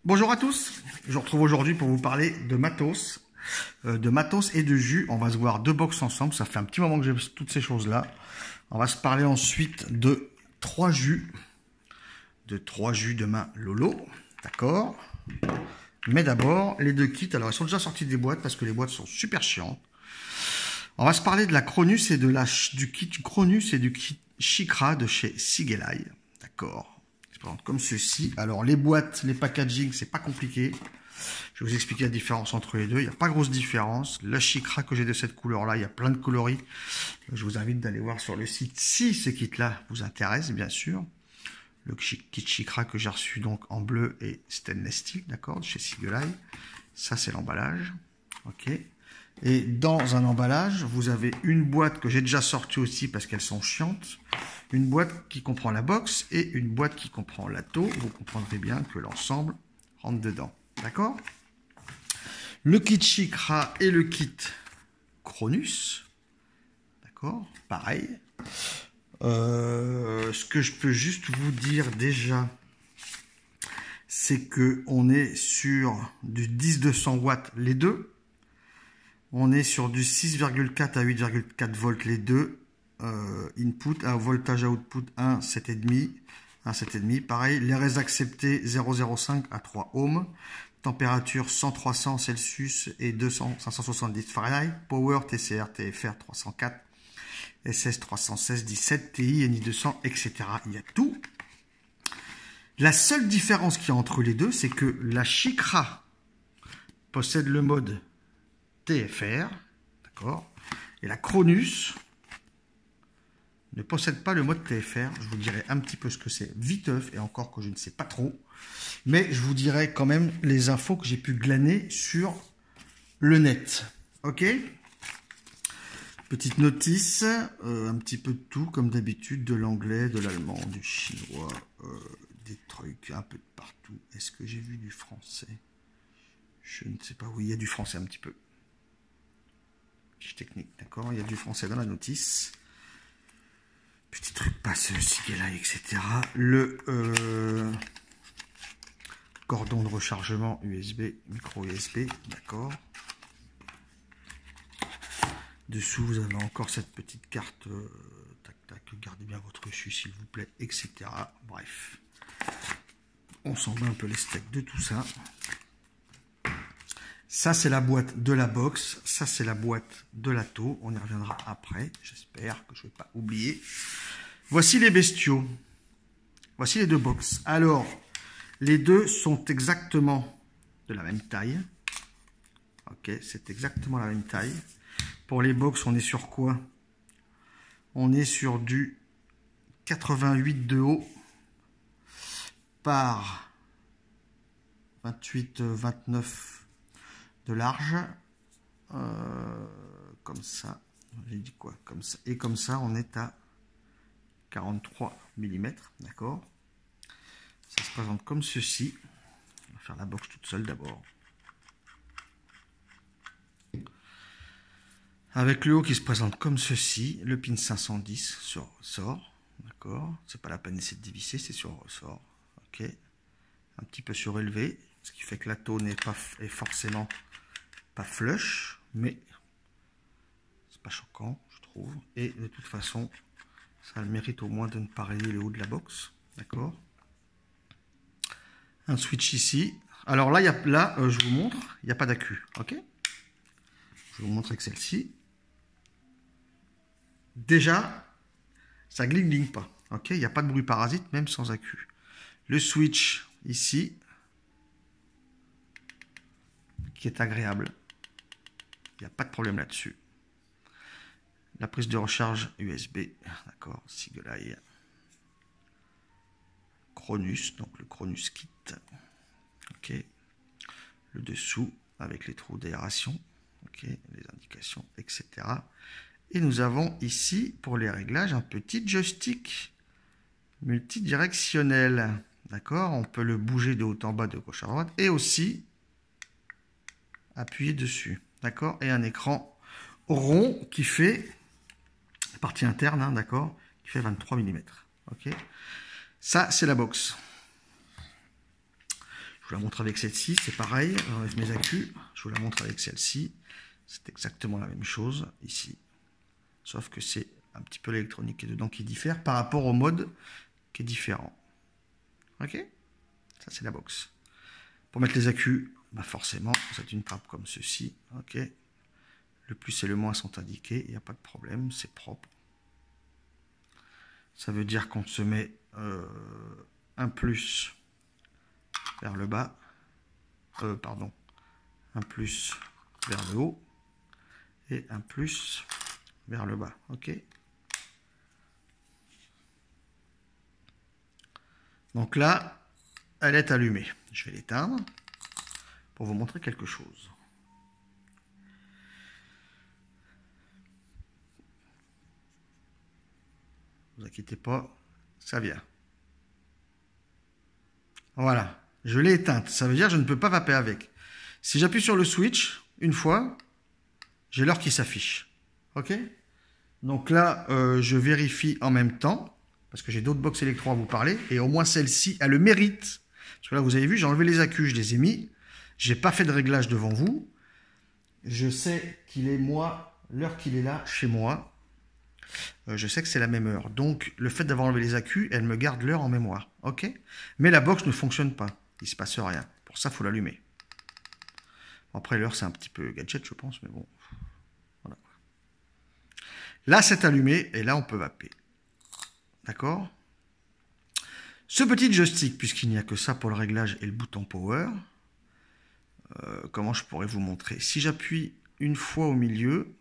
Bonjour à tous, je vous retrouve aujourd'hui pour vous parler de matos et de jus. On va se voir deux box ensemble, ça fait un petit moment que j'ai toutes ces choses-là. On va se parler ensuite de trois jus de main Lolo, d'accord. Mais d'abord, les deux kits, alors ils sont déjà sortis des boîtes parce que les boîtes sont super chiantes. On va se parler de la Cronus et du kit Cronus et du kit Chikra de chez Sigelei, d'accord. Comme ceci. Alors les boîtes, les packaging, c'est pas compliqué. Je vais vous expliquer la différence entre les deux. Il n'y a pas grosse différence. La Chikra que j'ai de cette couleur-là, il y a plein de coloris. Je vous invite d'aller voir sur le site si ce kit-là vous intéresse, bien sûr. Le kit Chikra que j'ai reçu donc en bleu et stainless steel, d'accord, chez Sigelei. Ça, c'est l'emballage. Ok. Et dans un emballage, vous avez une boîte que j'ai déjà sortie aussi parce qu'elles sont chiantes. Une boîte qui comprend la box et une boîte qui comprend la taux. Vous comprendrez bien que l'ensemble rentre dedans. D'accord? Le kit Chikra et le kit Cronus. D'accord? Pareil. Ce que je peux juste vous dire déjà, c'est qu'on est sur du 10-200 watts les deux. On est sur du 6,4 à 8,4 volts les deux. Input, un voltage output 1, 7,5. 1, 7,5. Pareil, les raies acceptées 0,05 à 3 ohms. Température 100-300 Celsius et 570 Fahrenheit. Power TCR, TFR 304. SS 316, 17, TI, NI 200, etc. Il y a tout. La seule différence qu'il y a entre les deux, c'est que la Chikra possède le mode TFR, d'accord, et la Cronus ne possède pas le mode TFR. Je vous dirai un petit peu ce que c'est viteuf, et encore que je ne sais pas trop, mais je vous dirai quand même les infos que j'ai pu glaner sur le net. Ok. Petite notice, un petit peu de tout comme d'habitude, de l'anglais, de l'allemand, du chinois, des trucs un peu de partout. Est-ce que j'ai vu du français? Je ne sais pas. Oui, il y a du français un petit peu. Fiche technique, d'accord. Il y a du français dans la notice. Petit truc passe Sigelei, etc. Le cordon de rechargement USB, micro USB, d'accord. Dessous, vous avez encore cette petite carte. Tac, tac, gardez bien votre jus, s'il vous plaît, etc. Bref. On s'en bat un peu les steaks de tout ça. Ça, c'est la boîte de la box. Ça, c'est la boîte de la taux. On y reviendra après. J'espère que je ne vais pas oublier. Voici les bestiaux. Voici les deux box. Alors, les deux sont exactement de la même taille. Ok, c'est exactement la même taille. Pour les box, on est sur quoi? On est sur du 88 de haut par 28-29 de large. Comme ça. J'ai dit quoi? Comme ça. Et comme ça, on est à 43 mm. D'accord? Ça se présente comme ceci. On va faire la box toute seule d'abord. Avec le haut qui se présente comme ceci, le pin 510 sur ressort, d'accord. C'est pas la peine d'essayer de dévisser, c'est sur ressort, ok. Un petit peu surélevé, ce qui fait que la taux n'est pas forcément pas flush, mais c'est pas choquant, je trouve. Et de toute façon, ça a le mérite au moins de ne pas rayer le haut de la box, d'accord. Un switch ici. Alors là, je vous montre, il n'y a pas d'accu, ok. Je vais vous montrer que celle-ci. Déjà, ça gling pas. Ok, il n'y a pas de bruit parasite, même sans accu. Le switch ici, qui est agréable. Il n'y a pas de problème là-dessus. La prise de recharge USB, d'accord, Sigelei. Cronus, donc le Cronus Kit. Ok. Le dessous avec les trous d'aération. Ok, les indications, etc. Et nous avons ici, pour les réglages, un petit joystick multidirectionnel. D'accord? On peut le bouger de haut en bas, de gauche à droite. Et aussi, appuyer dessus. D'accord? Et un écran rond qui fait, partie interne, hein, d'accord? Qui fait 23 mm. Ok? Ça, c'est la box. Je vous la montre avec celle-ci, c'est pareil. J'enlève mes accus, je vous la montre avec celle-ci. C'est exactement la même chose ici. Sauf que c'est un petit peu l'électronique qui est dedans qui diffère par rapport au mode qui est différent. Ok? Ça, c'est la box. Pour mettre les accus, bah forcément, c'est une trappe comme ceci. Ok? Le plus et le moins sont indiqués, il n'y a pas de problème, c'est propre. Ça veut dire qu'on se met un plus vers le bas, pardon, un plus vers le haut et un plus vers le bas. Ok? Donc là, elle est allumée. Je vais l'éteindre pour vous montrer quelque chose. Ne vous inquiétez pas, ça vient. Voilà, je l'ai éteinte. Ça veut dire que je ne peux pas vaper avec. Si j'appuie sur le switch, une fois, j'ai l'heure qui s'affiche. Ok? Donc là, je vérifie en même temps, parce que j'ai d'autres box électro à vous parler, et au moins celle-ci, elle le mérite. Parce que là, vous avez vu, j'ai enlevé les accus, je les ai mis. J'ai pas fait de réglage devant vous. Je sais qu'il est l'heure qu'il est là, chez moi. Je sais que c'est la même heure. Donc, le fait d'avoir enlevé les accus, elle me garde l'heure en mémoire. Ok? Mais la box ne fonctionne pas. Il ne se passe rien. Pour ça, il faut l'allumer. Après, l'heure, c'est un petit peu gadget, je pense, mais bon. Voilà. Là, c'est allumé, et là, on peut vaper. D'accord? Ce petit joystick, puisqu'il n'y a que ça pour le réglage et le bouton power, comment je pourrais vous montrer? Si j'appuie une fois au milieu,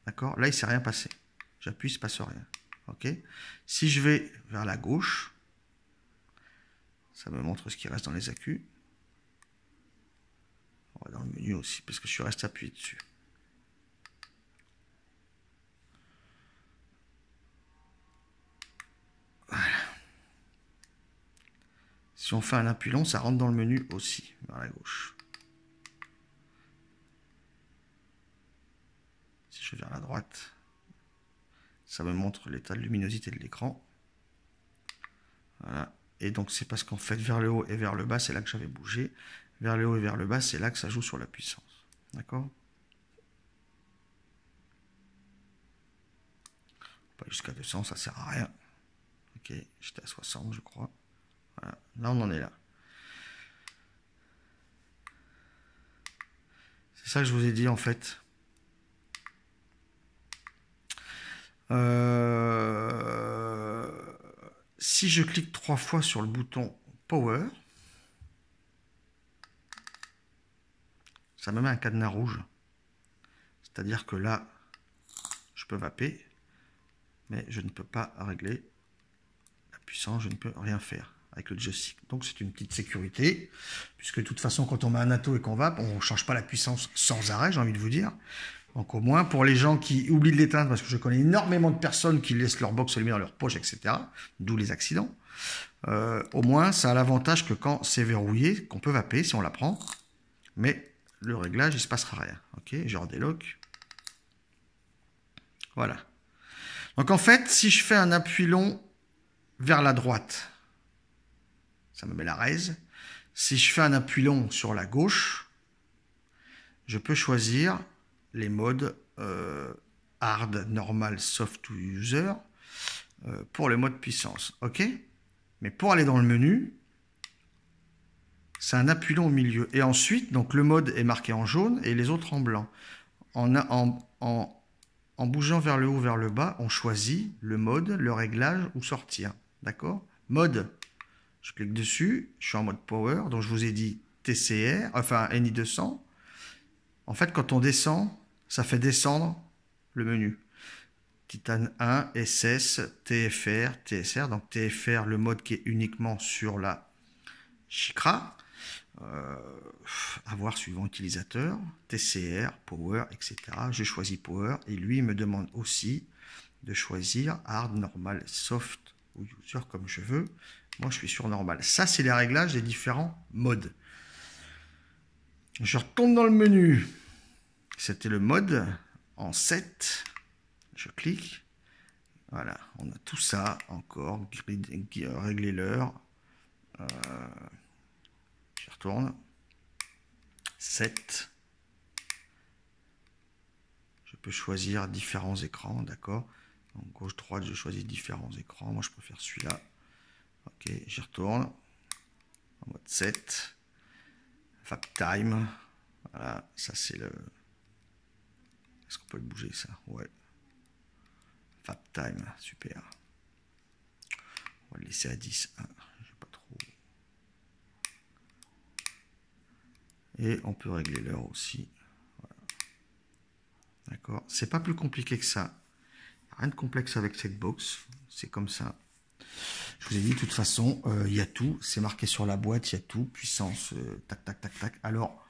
d'accord? Là, il ne s'est rien passé. J'appuie, il ne se passe rien. Ok? Si je vais vers la gauche, ça me montre ce qui reste dans les accus. On va dans le menu aussi, parce que je suis resté appuyé dessus. Voilà. Si on fait un appui long, ça rentre dans le menu aussi, vers la gauche. Si je vais vers la droite, ça me montre l'état de luminosité de l'écran. Voilà. Et donc c'est parce qu'en fait, vers le haut et vers le bas, c'est là que j'avais bougé. Vers le haut et vers le bas, c'est là que ça joue sur la puissance. D'accord? Pas jusqu'à 200, ça sert à rien. Ok, j'étais à 60, je crois. Voilà. Là, on en est là. C'est ça que je vous ai dit, en fait. Si je clique 3 fois sur le bouton Power, ça me met un cadenas rouge. C'est-à-dire que là, je peux vaper, mais je ne peux pas régler la puissance, je ne peux rien faire avec le joystick. Donc c'est une petite sécurité, puisque de toute façon, quand on met un atto et qu'on vape, on ne change pas la puissance sans arrêt, j'ai envie de vous dire. Donc au moins, pour les gens qui oublient de l'éteindre, parce que je connais énormément de personnes qui laissent leur box allumée dans leur poche, etc., d'où les accidents, au moins, ça a l'avantage que quand c'est verrouillé, qu'on peut vaper si on la prend, mais le réglage, il ne se passera rien. Ok, je redéloque. Voilà. Donc en fait, si je fais un appui long vers la droite, ça me met la raise. Si je fais un appui long sur la gauche, je peux choisir les modes hard, normal, soft ou user pour le mode puissance. Ok? Mais pour aller dans le menu, c'est un appui long au milieu. Et ensuite, donc le mode est marqué en jaune et les autres en blanc. En bougeant vers le haut, vers le bas, on choisit le mode, le réglage ou sortir. D'accord? Mode, je clique dessus, je suis en mode power, donc je vous ai dit TCR, enfin NI200. En fait, quand on descend, ça fait descendre le menu. Titane 1, SS, TFR, TSR. Donc TFR, le mode qui est uniquement sur la Chikra. À voir suivant utilisateur, TCR, Power, etc. Je choisis Power et lui il me demande aussi de choisir Hard, Normal, Soft ou User comme je veux. Moi je suis sur Normal. Ça c'est les réglages des différents modes. Je retourne dans le menu. C'était le mode en 7. Je clique. Voilà, on a tout ça encore. Régler l'heure. J'y retourne. 7. Je peux choisir différents écrans, d'accord. Donc gauche-droite, je choisis différents écrans. Moi, je préfère celui-là. Ok, j'y retourne. En mode 7. Fab Time. Voilà, ça c'est le... Est-ce qu'on peut le bouger, ça? Ouais. Fab Time, super. On va le laisser à 10. Hein. J'ai pas trop... Et on peut régler l'heure aussi. Voilà. D'accord. C'est pas plus compliqué que ça. Rien de complexe avec cette box. C'est comme ça. Je vous ai dit, de toute façon, il y a tout. C'est marqué sur la boîte, il y a tout. Puissance, tac, tac, tac, tac. Alors,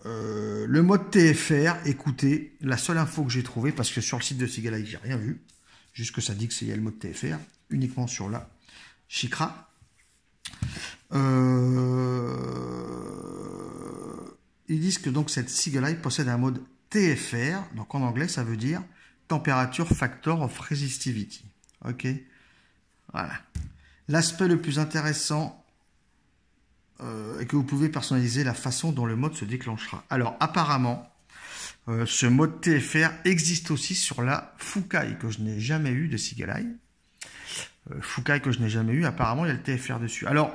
le mode TFR, écoutez, la seule info que j'ai trouvée, parce que sur le site de Seagalight, j'ai rien vu. Juste que ça dit que c'est le mode TFR, uniquement sur la Chikra. Ils disent que donc cette Seagalight possède un mode TFR, donc en anglais ça veut dire Temperature Factor of Resistivity. Ok, voilà. L'aspect le plus intéressant est que vous pouvez personnaliser la façon dont le mode se déclenchera. Alors apparemment, ce mode TFR existe aussi sur la Fukai que je n'ai jamais eu de Seagalight. Fukai que je n'ai jamais eu, apparemment il y a le TFR dessus. Alors,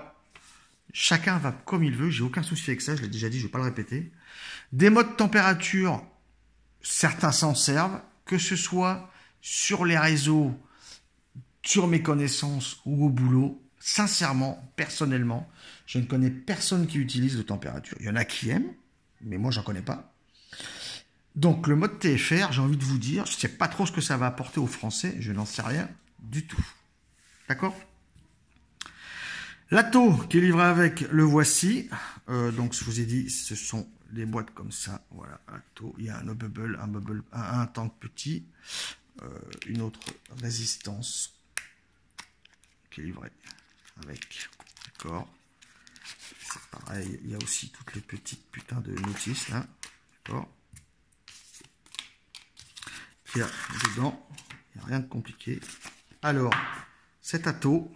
chacun va comme il veut, j'ai aucun souci avec ça, je l'ai déjà dit, je ne vais pas le répéter. Des modes température, certains s'en servent, que ce soit sur les réseaux, sur mes connaissances ou au boulot. Sincèrement, personnellement, je ne connais personne qui utilise de température. Il y en a qui aiment, mais moi j'en connais pas. Donc le mode TFR, j'ai envie de vous dire, je ne sais pas trop ce que ça va apporter aux Français, je n'en sais rien du tout. D'accord? L'Atto qui est livré avec, le voici. Donc, je vous ai dit, ce sont des boîtes comme ça. Voilà, Atto. Il y a un bubble, un tank petit, une autre résistance qui est livrée avec. D'accord. C'est pareil. Il y a aussi toutes les petites putains de notices là. D'accord. Il y a dedans, il n'y a rien de compliqué. Alors, cet Atto.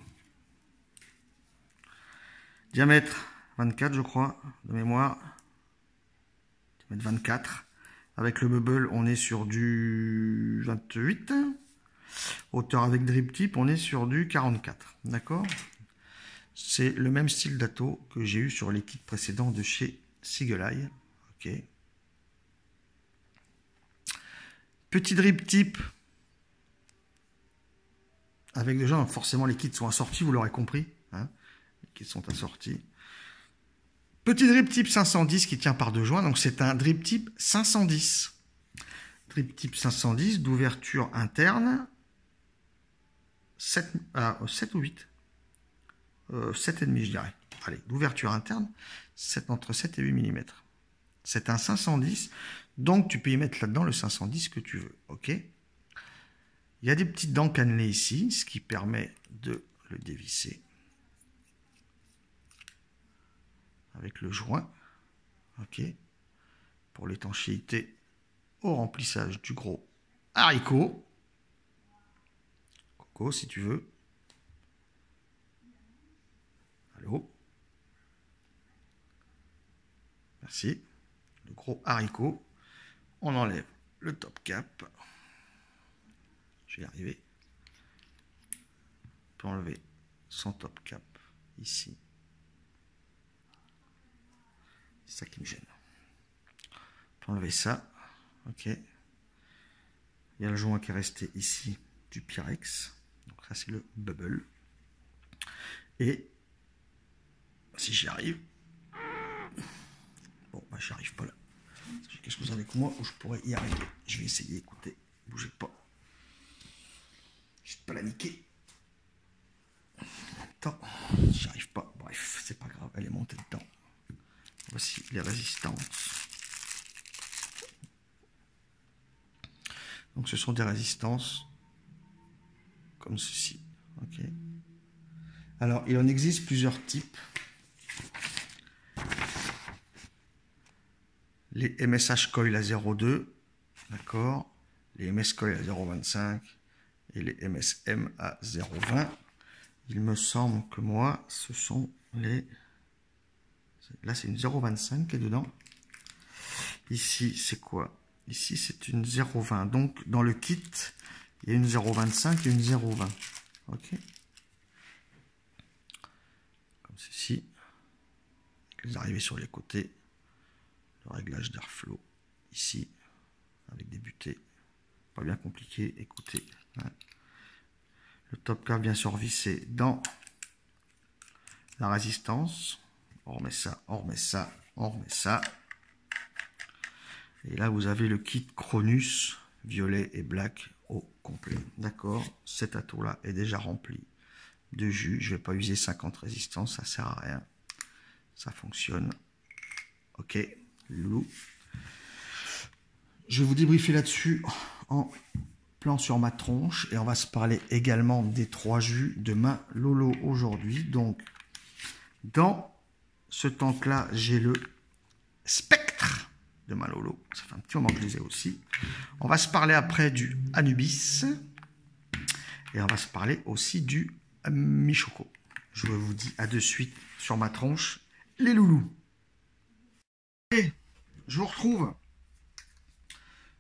Diamètre 24, je crois, de mémoire. Diamètre 24. Avec le bubble, on est sur du 28. Hauteur avec drip tip, on est sur du 44. D'accord? C'est le même style d'Atto que j'ai eu sur les kits précédents de chez Seagalight. Ok. Petit drip tip. Avec déjà, forcément, les kits sont assortis, vous l'aurez compris. Hein, les kits sont assortis. Petit drip tip 510 qui tient par deux joints. Donc, c'est un drip tip 510. Drip tip 510 d'ouverture interne. 7 ou 8. 7,5 je dirais. Allez, d'ouverture interne, entre 7 et 8 mm. C'est un 510. Donc, tu peux y mettre là-dedans le 510 que tu veux. OK? Il y a des petites dents cannelées ici, ce qui permet de le dévisser avec le joint. OK? Pour l'étanchéité au remplissage du gros haricot. Coco, si tu veux. Allô? Merci. Le gros haricot. On enlève le top cap. Je vais y arriver. On peut enlever son top cap ici. C'est ça qui me gêne. On peut enlever ça. Ok. Il y a le joint qui est resté ici du Pyrex. Donc ça c'est le bubble. Et si j'y arrive. Bon, bah j'y arrive pas là. J'ai quelque chose avec moi où je pourrais y arriver. Je vais essayer, écoutez. Bougez pas. Je vais pas la niquer. Attends, j'y arrive pas. Bref, c'est pas grave, elle est montée dedans. Voici les résistances. Donc ce sont des résistances comme ceci. Ok. Alors il en existe plusieurs types. Les MSH coil à 0,2, d'accord. Les MS coil à 0,25 et les MSM à 0,20. Il me semble que moi, ce sont les... Là, c'est une 0,25 qui est dedans. Ici, c'est quoi? Ici, c'est une 0,20. Donc, dans le kit, il y a une 0,25 et une 0,20. OK. Comme ceci. Les arrivées sur les côtés. Le réglage d'airflow. Ici, avec des butées. Pas bien compliqué. Écoutez. Hein. Le top cap bien sûr vissé dans la résistance. On remet ça, on remet ça, on remet ça. Et là, vous avez le kit Cronus, violet et black au complet. D'accord. Cet atout-là est déjà rempli de jus. Je ne vais pas user 50 résistances, ça ne sert à rien. Ça fonctionne. Ok, loulou. Je vais vous débriefer là-dessus en plan sur ma tronche. Et on va se parler également des 3 jus de ma Lolo aujourd'hui. Donc, dans ce tank-là, j'ai le Spectre de ma Lolo. Ça fait un petit moment que je les ai aussi. On va se parler après du Anubis. Et on va se parler aussi du Michoko. Je vous dis à de suite sur ma tronche, les loulous. Et je vous retrouve.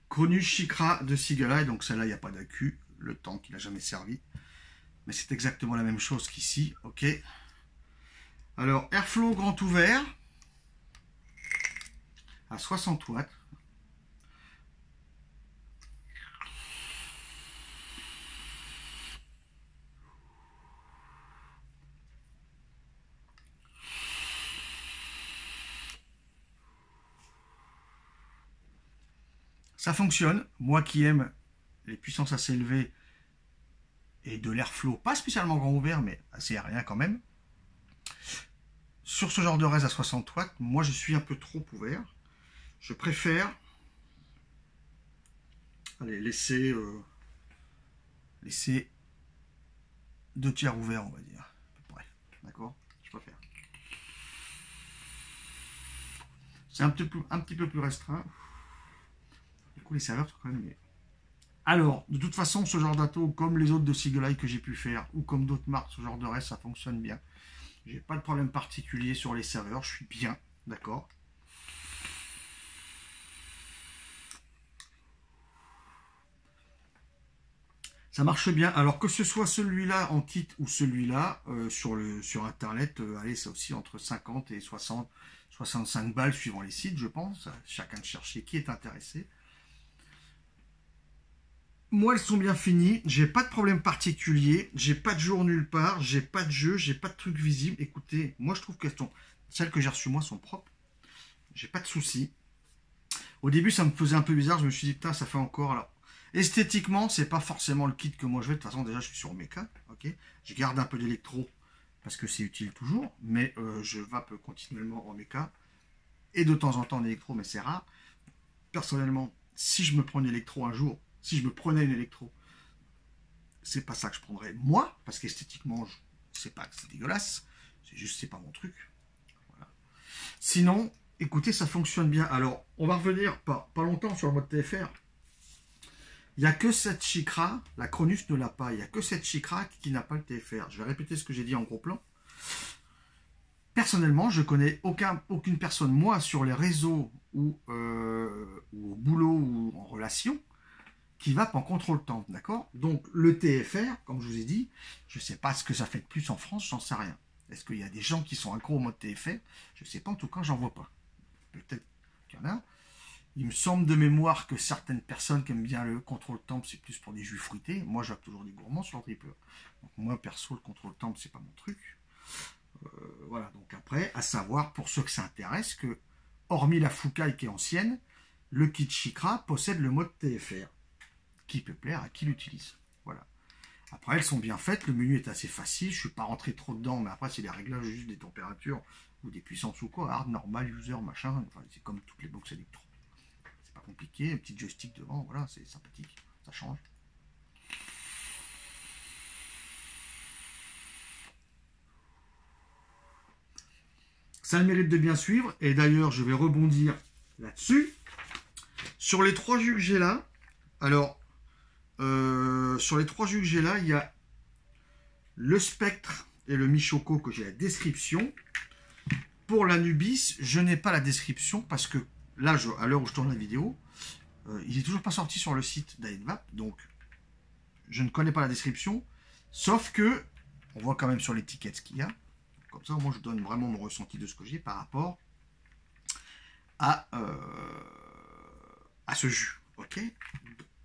Cronus Chikra de Sigala. Et donc celle-là, il n'y a pas d'accu. Le tank, il n'a jamais servi. Mais c'est exactement la même chose qu'ici. Ok. Alors, Airflow grand ouvert. À 60 watts. Ça fonctionne. Moi qui aime les puissances assez élevées et de l'airflow, pas spécialement grand ouvert, mais assez aérien quand même. Sur ce genre de res à 60 watts, moi je suis un peu trop ouvert. Je préfère laisser 2 tiers ouverts, on va dire. À peu près. D'accord? Je préfère. C'est un petit peu plus restreint. Du coup, les serveurs sont quand même... Alors, de toute façon, ce genre d'atto, comme les autres de Seagull que j'ai pu faire, ou comme d'autres marques, ce genre de reste, ça fonctionne bien. J'ai pas de problème particulier sur les serveurs, je suis bien, d'accord. Ça marche bien. Alors que ce soit celui-là en kit ou celui-là sur internet, allez, c'est aussi entre 50 et 60, 65 balles suivant les sites, je pense. Chacun de chercher qui est intéressé. Moi, elles sont bien finies. J'ai pas de problème particulier. J'ai pas de jour nulle part. J'ai pas de jeu. J'ai pas de truc visible. Écoutez, moi, je trouve que celles que j'ai reçues, moi, sont propres. J'ai pas de soucis. Au début, ça me faisait un peu bizarre. Je me suis dit, putain, ça fait encore. Alors, esthétiquement, c'est pas forcément le kit que moi je veux. De toute façon, déjà, je suis sur méca. Ok. Je garde un peu d'électro parce que c'est utile toujours. Mais je vape continuellement en méca. Et de temps en temps en électro, mais c'est rare. Personnellement, si je me prends une électro un jour, si je me prenais une électro, c'est pas ça que je prendrais moi, parce qu'esthétiquement, c'est pas que c'est dégueulasse, c'est juste c'est pas mon truc. Voilà. Sinon, écoutez, ça fonctionne bien. Alors, on va revenir pas longtemps sur le mode TFR. Il n'y a que cette Chikra, la Cronus ne l'a pas, il n'y a que cette Chikra qui n'a pas le TFR. Je vais répéter ce que j'ai dit en gros plan. Personnellement, je connais aucune personne, moi, sur les réseaux ou au boulot ou en relation, qui va en contrôle temp, d'accord? Donc le TFR, comme je vous ai dit, je ne sais pas ce que ça fait de plus en France, j'en sais rien. Est-ce qu'il y a des gens qui sont accros au mode TFR? Je ne sais pas, en tout cas, j'en vois pas. Peut-être qu'il y en a. Il me semble de mémoire que certaines personnes qui aiment bien le contrôle temp, c'est plus pour des jus fruités. Moi, j'ai toujours des gourmands sur le dripper. Donc moi, perso, le contrôle temp, c'est pas mon truc. Voilà, donc après, à savoir, pour ceux que ça intéresse, que, hormis la Fukai qui est ancienne, le kit Chikra possède le mode TFR, qui peut plaire à qui l'utilise. Voilà. Après, elles sont bien faites, le menu est assez facile, je ne suis pas rentré trop dedans, mais après, c'est des réglages juste des températures, ou des puissances ou quoi, hard, normal, user, machin, enfin, c'est comme toutes les box électro. C'est pas compliqué, un petit joystick devant, voilà, c'est sympathique, ça change. Ça a le mérite de bien suivre. Et d'ailleurs, je vais rebondir là-dessus. Sur les 3 jus que j'ai là, alors, sur les 3 jus que j'ai là, il y a Le Spectre et le Mi-Choco que j'ai la description. Pour l'Anubis, je n'ai pas la description parce que là, à l'heure où je tourne la vidéo, il n'est toujours pas sorti sur le site d'Aedvap, donc je ne connais pas la description, sauf que on voit quand même sur l'étiquette ce qu'il y a. Comme ça, moi, je donne vraiment mon ressenti de ce que j'ai par rapport à ce jus. Ok.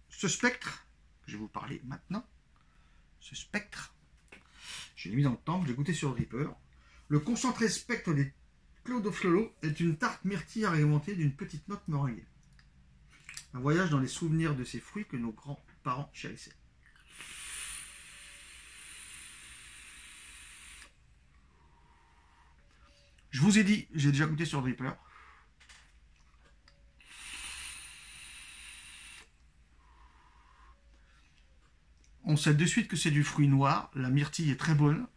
Ce Spectre, je vais vous parler maintenant. Ce Spectre, je l'ai mis dans le temps, j'ai goûté sur le Dripper. Le concentré Spectre des Clos de Flolo est une tarte myrtille agrémentée d'une petite note meringuée. Un voyage dans les souvenirs de ces fruits que nos grands-parents chérissaient. Je vous ai dit, j'ai déjà goûté sur Dripper. On sait de suite que c'est du fruit noir. La myrtille est très bonne.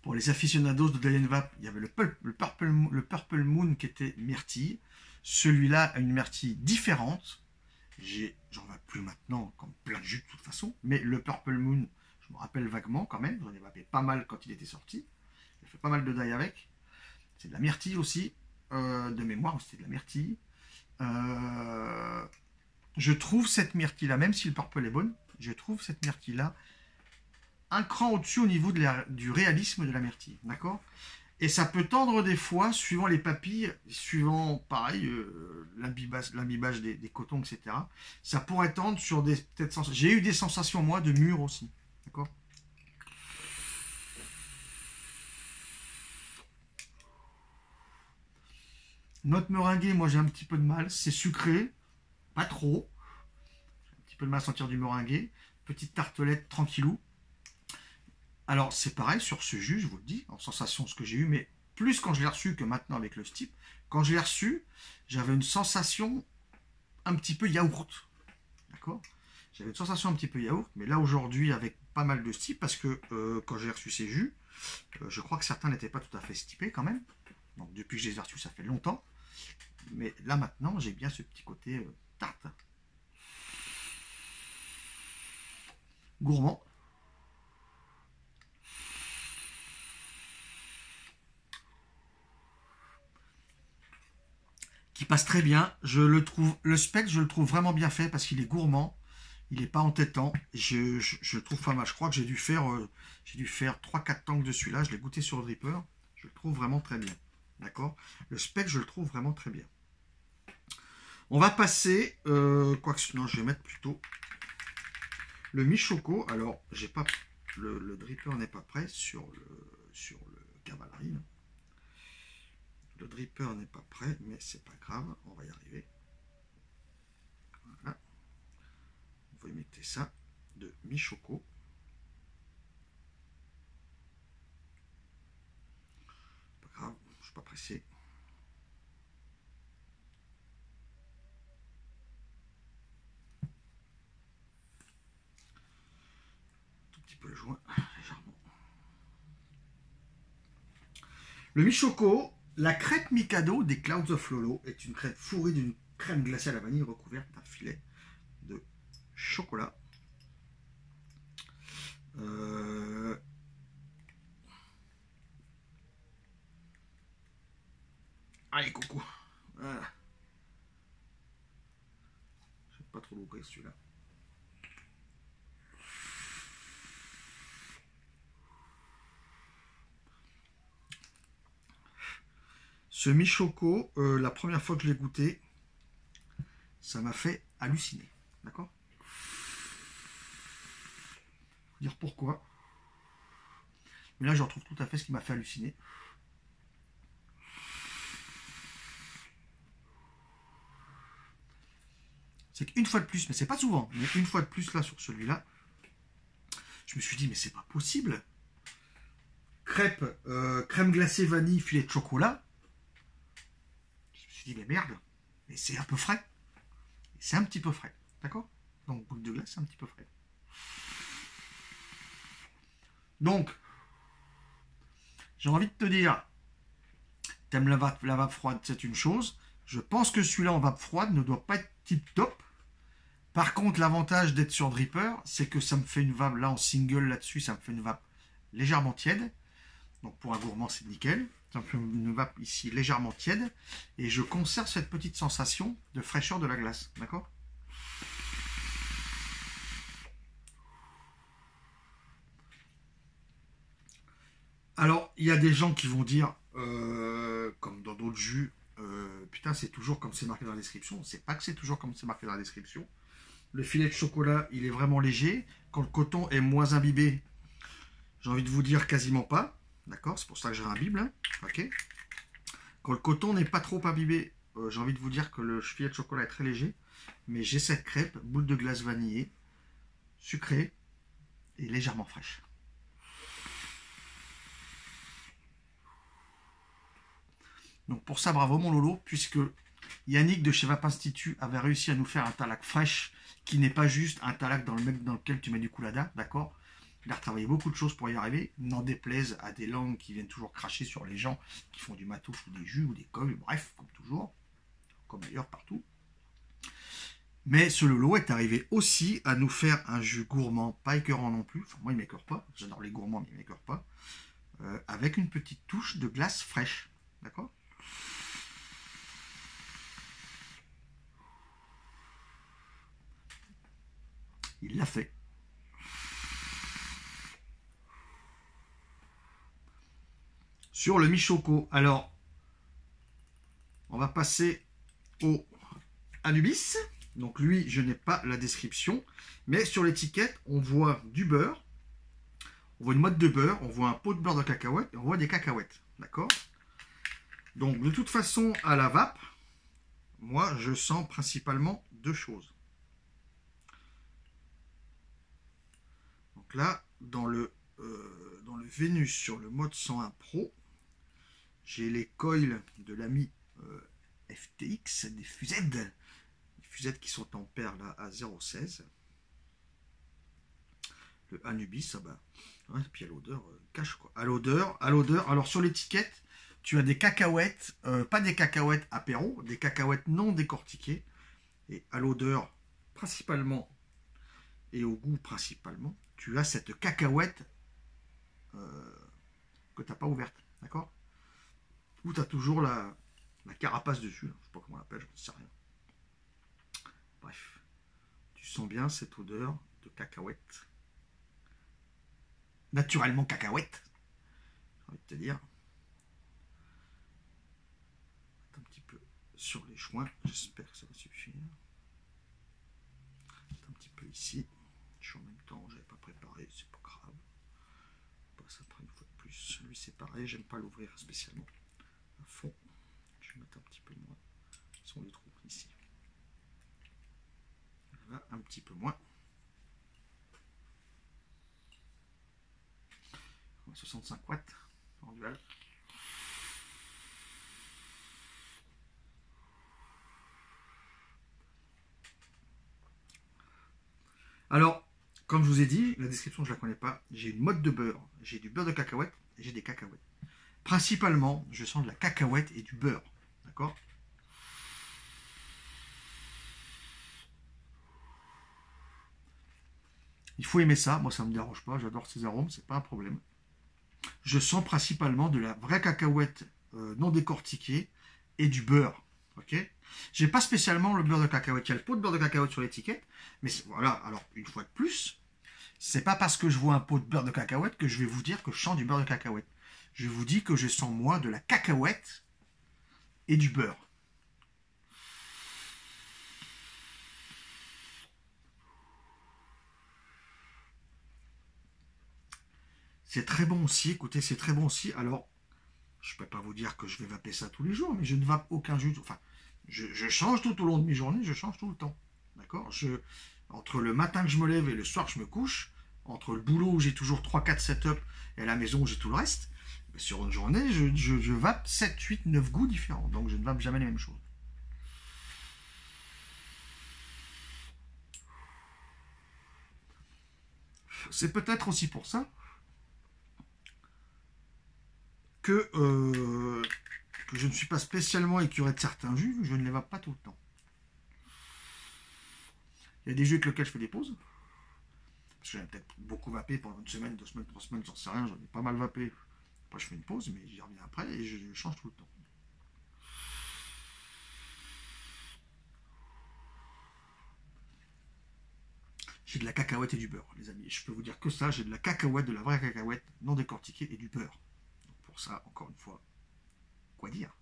Pour les aficionados de d'Aedvap, il y avait le Purple Moon qui était myrtille. Celui-là a une myrtille différente. J'en vois plus maintenant, comme plein de jus de toute façon. Mais le Purple Moon, je me rappelle vaguement quand même. J'en ai vapé pas mal quand il était sorti. J'ai fait pas mal de die avec. C'est de la myrtille aussi. De mémoire, c'était de la myrtille. Je trouve cette myrtille-là, même si le purple est bonne, je trouve cette myrtille-là un cran au-dessus au niveau du réalisme de la myrtille, d'accord? Et ça peut tendre des fois, suivant les papilles, suivant, pareil, l'imbibage des cotons, etc. Ça pourrait tendre sur des peut-être sensations. J'ai eu des sensations, moi, de mûr aussi, d'accord? Note meringuée, moi, j'ai un petit peu de mal. C'est sucré, pas trop. J'ai un petit peu de mal à sentir du meringué. Petite tartelette, tranquillou. Alors, c'est pareil sur ce jus, je vous le dis, en sensation, ce que j'ai eu, mais plus quand je l'ai reçu que maintenant avec le steep. Quand je l'ai reçu, j'avais une sensation un petit peu yaourt. D'accord? J'avais une sensation un petit peu yaourt, mais là, aujourd'hui, avec pas mal de steep, parce que quand j'ai reçu ces jus, je crois que certains n'étaient pas tout à fait steepés quand même. Donc, depuis que je les ai reçus, ça fait longtemps. Mais là, maintenant, j'ai bien ce petit côté tarte. Gourmand. Qui passe très bien. Je le trouve, le Spectre, je le trouve vraiment bien fait parce qu'il est gourmand, il n'est pas entêtant. Je le trouve pas mal. Je crois que j'ai dû faire 3-4 tanks de celui-là. Je l'ai goûté sur le Dripper. Je le trouve vraiment très bien. D'accord? Le Spectre, je le trouve vraiment très bien. On va passer, quoique non, je vais mettre plutôt le Mi-Choco. Alors, j'ai pas le Dripper n'est pas prêt sur le cavalerie. Le Dripper n'est pas prêt, mais c'est pas grave, on va y arriver. Voilà. On va y mettre ça de Mi-Choco. Pas grave, je suis pas pressé. Tout petit peu le joint, légèrement. Le Mi-Choco, la crêpe Mikado des Clouds of Lolo est une crêpe fourrée d'une crème glacée à la vanille recouverte d'un filet de chocolat. Allez, coucou. Voilà. Je vais pas trop l'ouvrir celui-là. Ce Mi-Choco, la première fois que je l'ai goûté, ça m'a fait halluciner. D'accord? Faut dire pourquoi. Mais là, je retrouve tout à fait ce qui m'a fait halluciner. C'est qu'une fois de plus, mais c'est pas souvent, mais une fois de plus là sur celui-là, je me suis dit, mais c'est pas possible. Crêpe, crème glacée vanille, filet de chocolat. Je me suis dit, mais merde, mais c'est un peu frais. C'est un petit peu frais, d'accord? Donc, boule de glace, c'est un petit peu frais. Donc, j'ai envie de te dire, t'aimes la vape froide, c'est une chose. Je pense que celui-là en vape froide ne doit pas être tip top. Par contre, l'avantage d'être sur Dripper, c'est que ça me fait une vape, là en single là-dessus, ça me fait une vape légèrement tiède. Donc pour un gourmand, c'est nickel. Ça me fait une vape ici légèrement tiède. Et je conserve cette petite sensation de fraîcheur de la glace. D'accord? Alors, il y a des gens qui vont dire, comme dans d'autres jus, putain, c'est toujours comme c'est marqué dans la description. C'est pas que c'est toujours comme c'est marqué dans la description. Le filet de chocolat, il est vraiment léger. Quand le coton est moins imbibé, j'ai envie de vous dire quasiment pas. D'accord? C'est pour ça que j'ai un bible. Hein. Ok? Quand le coton n'est pas trop imbibé, j'ai envie de vous dire que le filet de chocolat est très léger. Mais j'ai cette crêpe, boule de glace vanillée, sucrée et légèrement fraîche. Donc pour ça, bravo mon Lolo, puisque Yannick de chez Vape Institut avait réussi à nous faire un talac fraîche qui n'est pas juste un talac dans lequel tu mets du coulada, d'accord? Il a retravaillé beaucoup de choses pour y arriver, n'en déplaise à des langues qui viennent toujours cracher sur les gens qui font du matos ou des jus ou des cols, bref, comme toujours, comme ailleurs partout. Mais ce Lolo est arrivé aussi à nous faire un jus gourmand, pas écœurant non plus, enfin moi il m'écœure pas, j'adore les gourmands mais il m'écœure pas, avec une petite touche de glace fraîche, d'accord? Il l'a fait. Sur le Michoco, alors, on va passer au Anubis. Donc lui, je n'ai pas la description. Mais sur l'étiquette, on voit du beurre. On voit une motte de beurre. On voit un pot de beurre de cacahuète. Et on voit des cacahuètes. D'accord? Donc de toute façon, à la vape, moi, je sens principalement deux choses. Donc là, dans le Vénus sur le mode 101 Pro, j'ai les coils de l'ami FTX, des fusettes. Fusettes qui sont en paire là à 0,16. Le Anubis, ah bah, ouais, puis à l'odeur, cache quoi. À l'odeur, alors sur l'étiquette, tu as des cacahuètes, pas des cacahuètes apéro, des cacahuètes non décortiquées, et à l'odeur principalement, et au goût principalement, tu as cette cacahuète que tu n'as pas ouverte, d'accord? Où tu as toujours la carapace dessus, là. Je sais pas comment on l'appelle, je ne sais rien. Bref, tu sens bien cette odeur de cacahuète. Naturellement cacahuète, j'ai envie de te dire. Un petit peu sur les joints, j'espère que ça va suffire. Un petit peu ici. Je suis en même temps, j'avais pas préparé, c'est pas grave. On passe après une fois de plus. Lui c'est pareil, j'aime pas l'ouvrir spécialement à fond. Je vais mettre un petit peu moins. On les trouve ici. Là, un petit peu moins. 65 watts en dual. Alors, comme je vous ai dit, la description je ne la connais pas. J'ai une motte de beurre, j'ai du beurre de cacahuète et j'ai des cacahuètes. Principalement, je sens de la cacahuète et du beurre. D'accord? Il faut aimer ça. Moi, ça ne me dérange pas. J'adore ces arômes. C'est pas un problème. Je sens principalement de la vraie cacahuète non décortiquée et du beurre. Ok? J'ai pas spécialement le beurre de cacahuète. Il y a le pot de beurre de cacahuète sur l'étiquette. Mais voilà. Alors, une fois de plus, c'est pas parce que je vois un pot de beurre de cacahuète que je vais vous dire que je sens du beurre de cacahuète. Je vous dis que je sens, moi, de la cacahuète et du beurre. C'est très bon aussi, écoutez, c'est très bon aussi. Alors, je ne peux pas vous dire que je vais vaper ça tous les jours, mais je ne vape aucun jus. Enfin, je change tout au long de mes journées, je change tout le temps. D'accord? Entre le matin que je me lève et le soir que je me couche, entre le boulot où j'ai toujours 3-4 setups et à la maison où j'ai tout le reste, sur une journée, je vape 7, 8, 9 goûts différents. Donc je ne vape jamais les mêmes choses. C'est peut-être aussi pour ça que je ne suis pas spécialement écuré de certains jus, je ne les vape pas tout le temps. Il y a des jus avec lesquels je fais des pauses. Parce que j'en ai peut-être beaucoup vapé pendant 1 semaine, 2 semaines, 3 semaines, j'en sais rien, j'en ai pas mal vapé. Après, je fais une pause, mais j'y reviens après et je change tout le temps. J'ai de la cacahuète et du beurre, les amis. Je peux vous dire que ça, j'ai de la cacahuète, de la vraie cacahuète, non décortiquée et du beurre. Donc pour ça, encore une fois, quoi dire?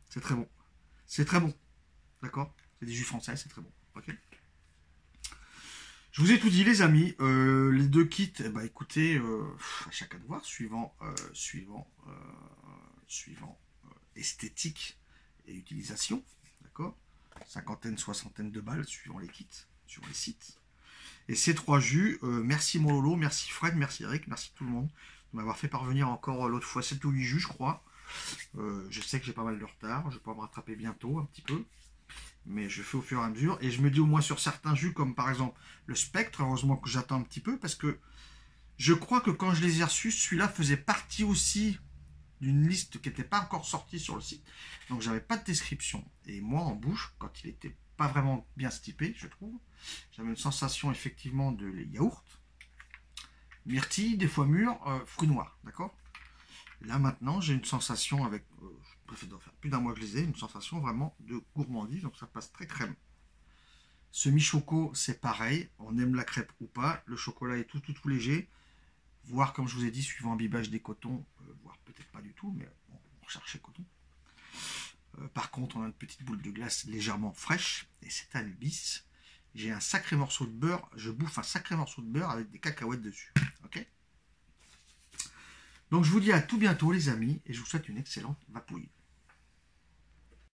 C'est très bon. C'est très bon. D'accord? C'est des jus français, c'est très bon. Ok? Je vous ai tout dit, les amis. Les deux kits, bah écoutez, à chacun de voir, suivant esthétique et utilisation. D'accord? Cinquantaine, soixantaine de balles, suivant les kits, suivant les sites. Et ces 3 jus, merci mon Lolo, merci Fred, merci Eric, merci tout le monde de m'avoir fait parvenir encore l'autre fois 7 ou 8 jus, je crois. Je sais que j'ai pas mal de retard, je vais pouvoir me rattraper bientôt un petit peu. Mais je fais au fur et à mesure. Et je me dis au moins sur certains jus, comme par exemple le Spectre, heureusement que j'attends un petit peu, parce que je crois que quand je les ai reçus, celui-là faisait partie aussi d'une liste qui n'était pas encore sortie sur le site. Donc j'avais pas de description. Et moi, en bouche, quand il était pas vraiment bien stipé, je trouve, j'avais une sensation effectivement de yaourt, myrtille, des fois mûr, fruits noirs, d'accord? Là maintenant, j'ai une sensation avec, ça doit faire plus d'un mois que je les ai, une sensation vraiment de gourmandise, donc ça passe très crème. Semi-choco, c'est pareil, on aime la crêpe ou pas, le chocolat est tout léger, voire comme je vous ai dit, suivant l'imbibage des cotons, voire peut-être pas du tout, mais bon, on recherchait coton. Par contre, on a une petite boule de glace légèrement fraîche, et c'est un bis. J'ai un sacré morceau de beurre, je bouffe un sacré morceau de beurre avec des cacahuètes dessus. Ok? Donc je vous dis à tout bientôt les amis, et je vous souhaite une excellente vapouille.